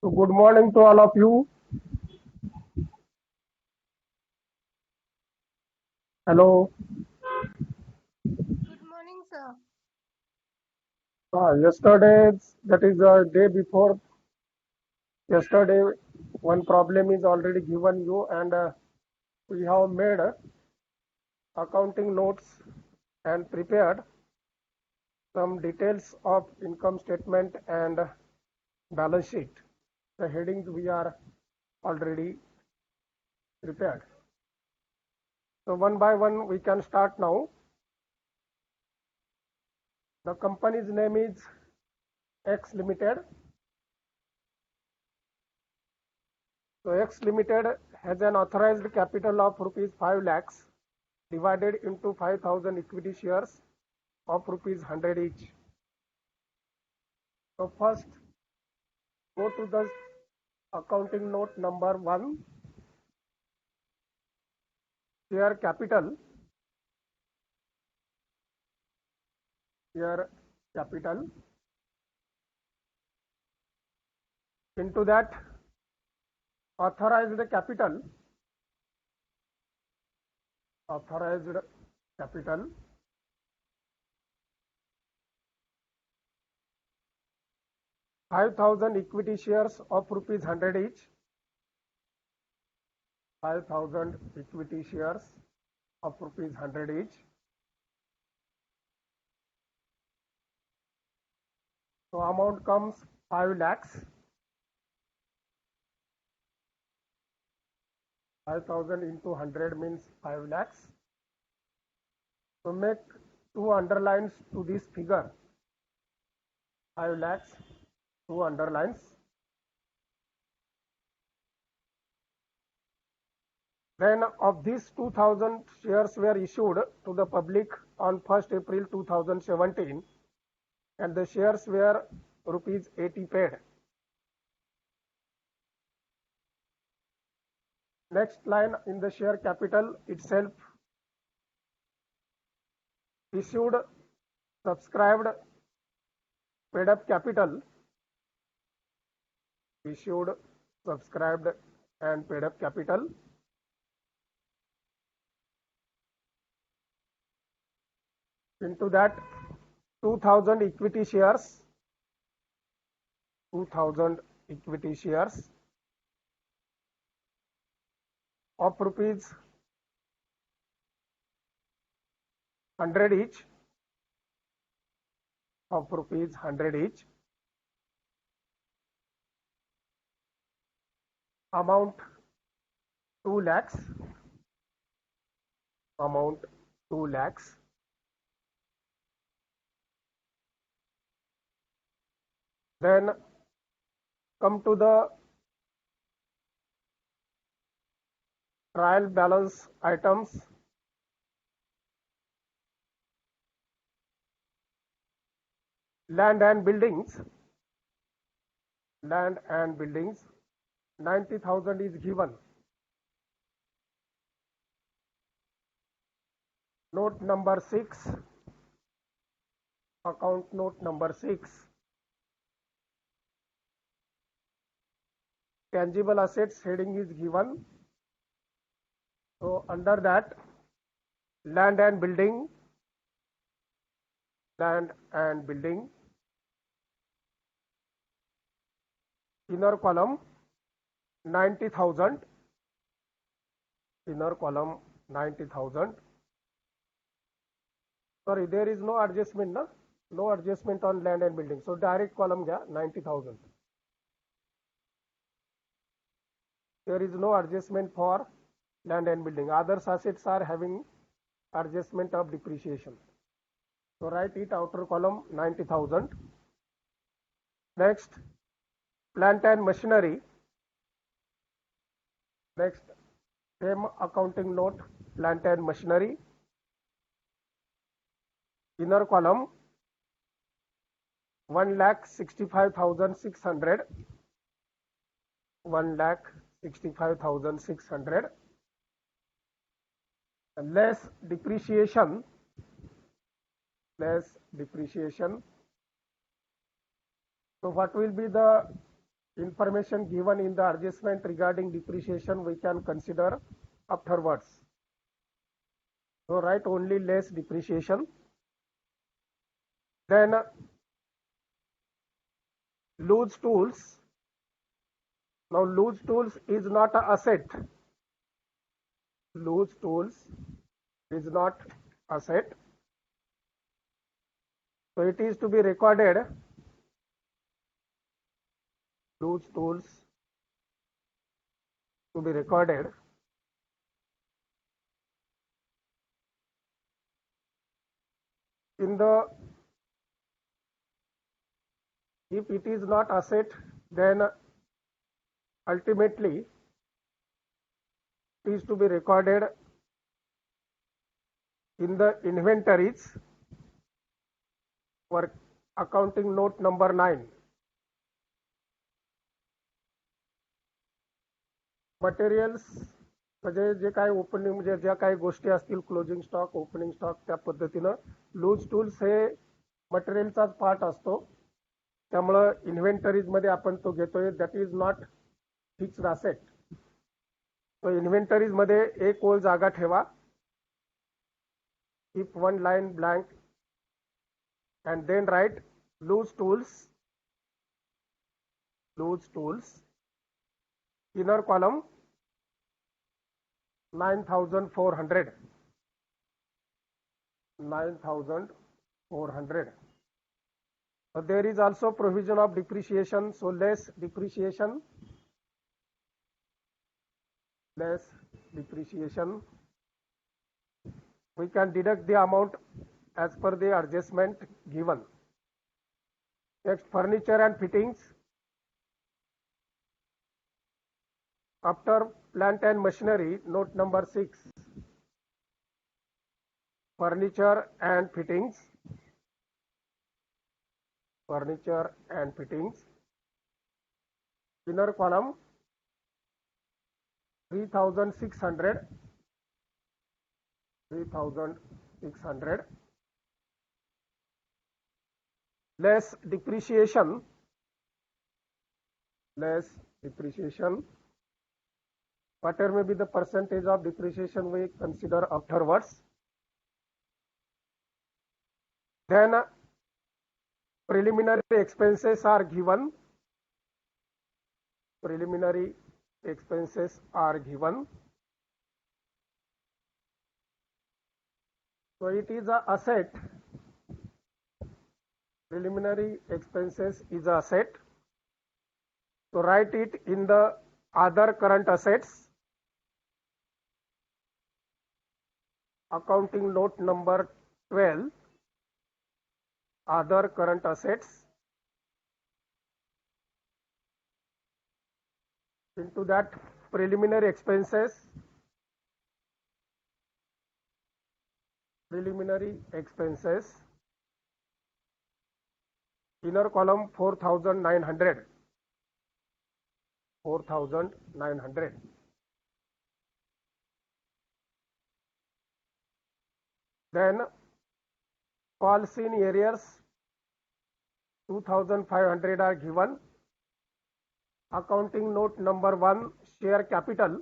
So good morning to all of you. Hello. Good morning, sir. Yesterday, that is the day before yesterday, one problem is already given you, and we have made accounting notes and prepared some details of income statement and balance sheet. The headings we are already prepared. So one by one, we can start now. The company's name is X Limited. So X Limited has an authorized capital of rupees 5 lakhs divided into 5,000 equity shares of rupees 100 each. So first, go to the accounting note number 1, share capital. Share capital. Into that, authorized capital. Authorized capital. ₹5,000 equity shares of rupees 100 each. 5,000 equity shares of rupees 100 each. So amount comes 5 lakhs. 5,000 into 100 means 5 lakhs. So make two underlines to this figure. 5 lakhs, two underlines. Then of these 2,000 shares were issued to the public on 1st April 2017, and the shares were rupees 80 paid. Next line in the share capital itself, issued, subscribed, paid up capital. Issued, subscribed and paid up capital. Into that 2,000 equity shares. 2,000 equity shares of rupees 100 each. Of rupees 100 each. Amount 2 lakhs. Amount 2 lakhs. Then come to the trial balance items. Land and buildings. Land and buildings. 90,000 is given. Note number 6. Account note number 6. Tangible assets heading is given. So under that, land and building. Land and building. Inner column 90,000. Inner column 90,000. Sorry, there is no adjustment, na? No adjustment on land and building. So direct column gya 90,000. There is no adjustment for land and building. Other assets are having adjustment of depreciation. So write it outer column 90,000. Next, plant and machinery. Next, same accounting note, plant and machinery. Inner column 1,65,600. 1,65,600. Less depreciation. Less depreciation. So what will be the information given in the adjustment regarding depreciation we can consider afterwards. So write only less depreciation. Then loose tools. Now loose tools is not an asset. Loose tools is not asset. So it is to be recorded. Loose tools to be recorded in the, if it is not asset, then ultimately it is to be recorded in the inventories for accounting note number 9. Materials म्हणजे जे काय opening म्हणजे ज्या काही गोष्टी असतील closing stock opening stock त्या पद्धतीनं loose tools हे मटेरियलचाच पार्ट असतो. त्यामुळं इन्व्हेंटरीजमध्ये आपण तो घेतोय. That is not fixed asset. तो इन्व्हेंटरीजमध्ये एक ओळ जागा ठेवा. Keep one line blank and then write loose tools, inner column 9,400. So there is also provision of depreciation, so less depreciation. We can deduct the amount as per the adjustment given. Next, furniture and fittings. After plant and machinery, note number 6. Furniture and fittings. Inner column 3,600. Less depreciation. Whatever may be the percentage of depreciation we consider afterwards. Then preliminary expenses are given. So it is a asset. Preliminary expenses is a asset. So write it in the other current assets. Accounting note number 12. Other current assets. Into that preliminary expenses. Inner column 4,900. Then calls in areas 2,500 are given. Accounting note number 1, share capital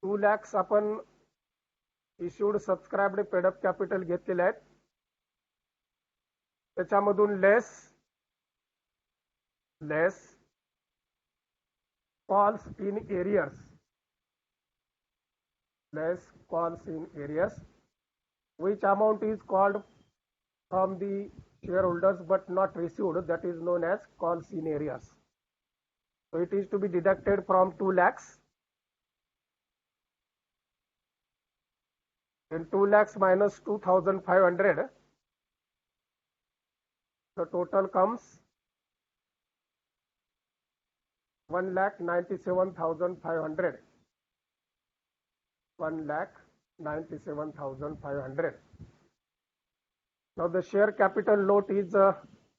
2 lakhs आपण issued subscribed paid up capital घेतलेले आहेत. त्याच्यामधून less calls in arrears, which amount is called from the shareholders but not received, that is known as calls in arrears. So it is to be deducted from 2 lakhs. And 2 lakhs minus 2,500, the total comes 1,97,500. 1,97,500. Now the share capital note is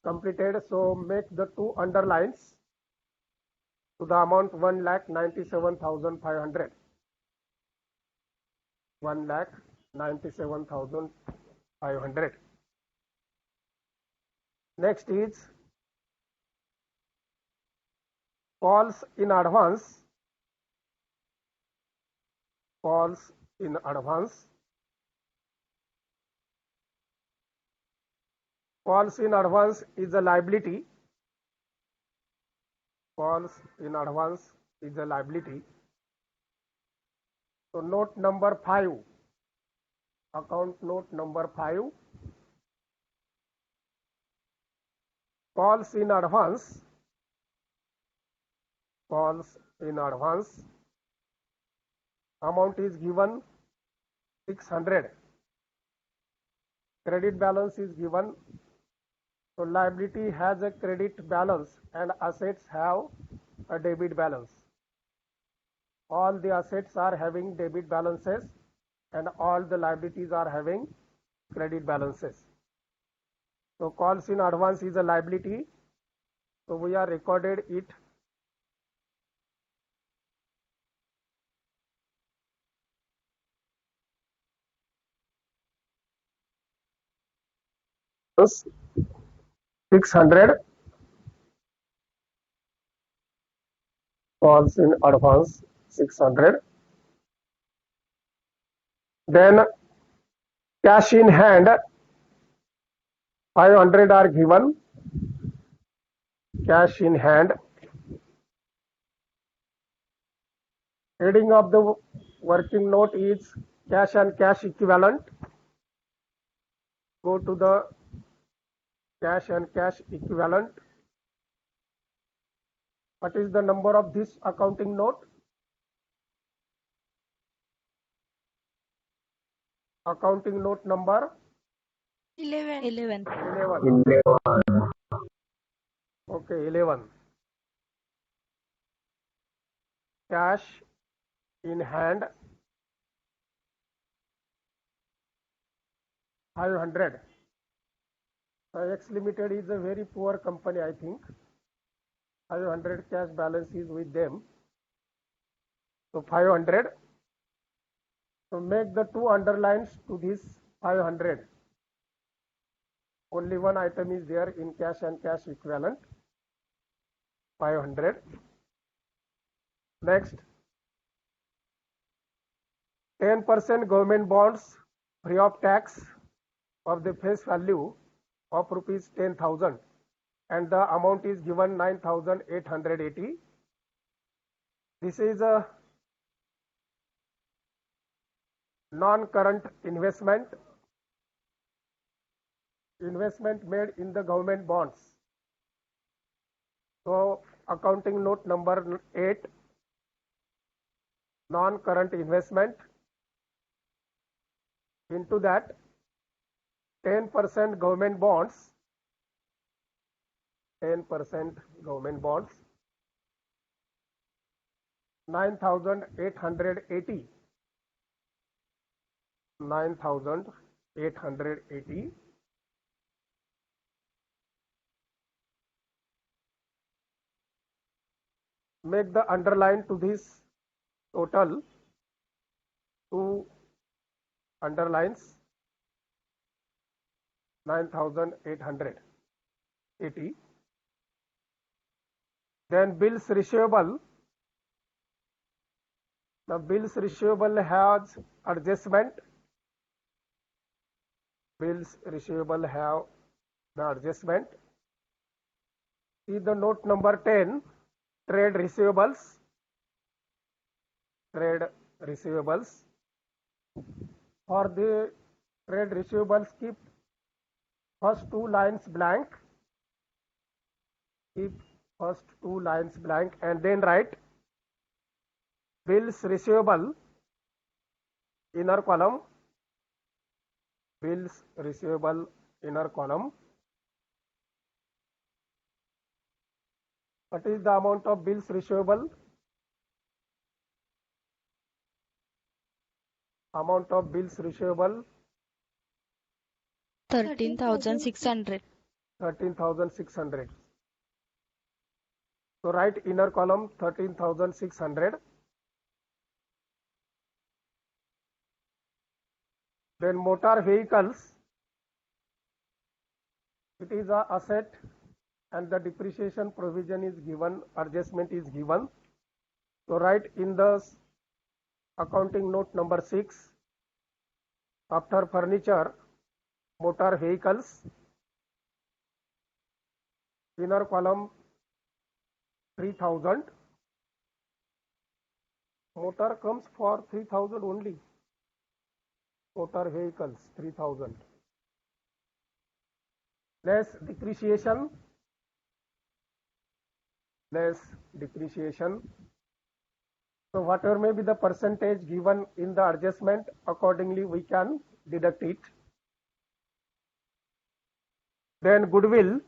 completed, so make the 2 underlines to the amount 1,97,500. 1,97,500. Next is calls in advance, calls in advance, calls in advance is a liability, calls in advance is a liability. So note number 5, account note number 5, calls in advance, calls in advance, amount is given 600, credit balance is given. So liability has a credit balance and assets have a debit balance. All the assets are having debit balances and all the liabilities are having credit balances. So calls in advance is a liability. So we are recorded it. Plus 600 calls in advance 600. Then cash in hand 500 are given. Cash in hand. Heading of the working note is cash and cash equivalent. Go to the cash and cash equivalent. What is the number of this accounting note? Accounting note number 11. 11. Okay, 11. Cash in hand 500. X Limited is a very poor company, I think. 500 cash balance is with them. So 500. So make the two underlines to this 500. Only one item is there in cash and cash equivalent. 500. Next, 10% government bonds free of tax of the face value of rupees 10,000 and the amount is given 9,880. This is a non-current investment made in the government bonds. So accounting note number 8, non-current investment. Into that 10% government bonds, 10% government bonds, 9,880, 9,880. Make the underline to this total, two underlines, 9,880. Then bills receivable. The bills receivable has adjustment. Bills receivable have the adjustment. See the note number 10, trade receivables. Trade receivables. For the trade receivables, keep first two lines blank. Keep first two lines blank and then write bills receivable, inner column, bills receivable, inner column. What is the amount of bills receivable? Amount of bills receivable 13,600. 13,600. So write inner column 13,600. Then motor vehicles, it is a asset and the depreciation provision is given, adjustment is given. So write in the accounting note number 6, after furniture, motor vehicles, inner column 3000, motor comes for 3000 only, motor vehicles 3000, less depreciation, less depreciation. So whatever may be the percentage given in the adjustment, accordingly we can deduct it. Then goodwill,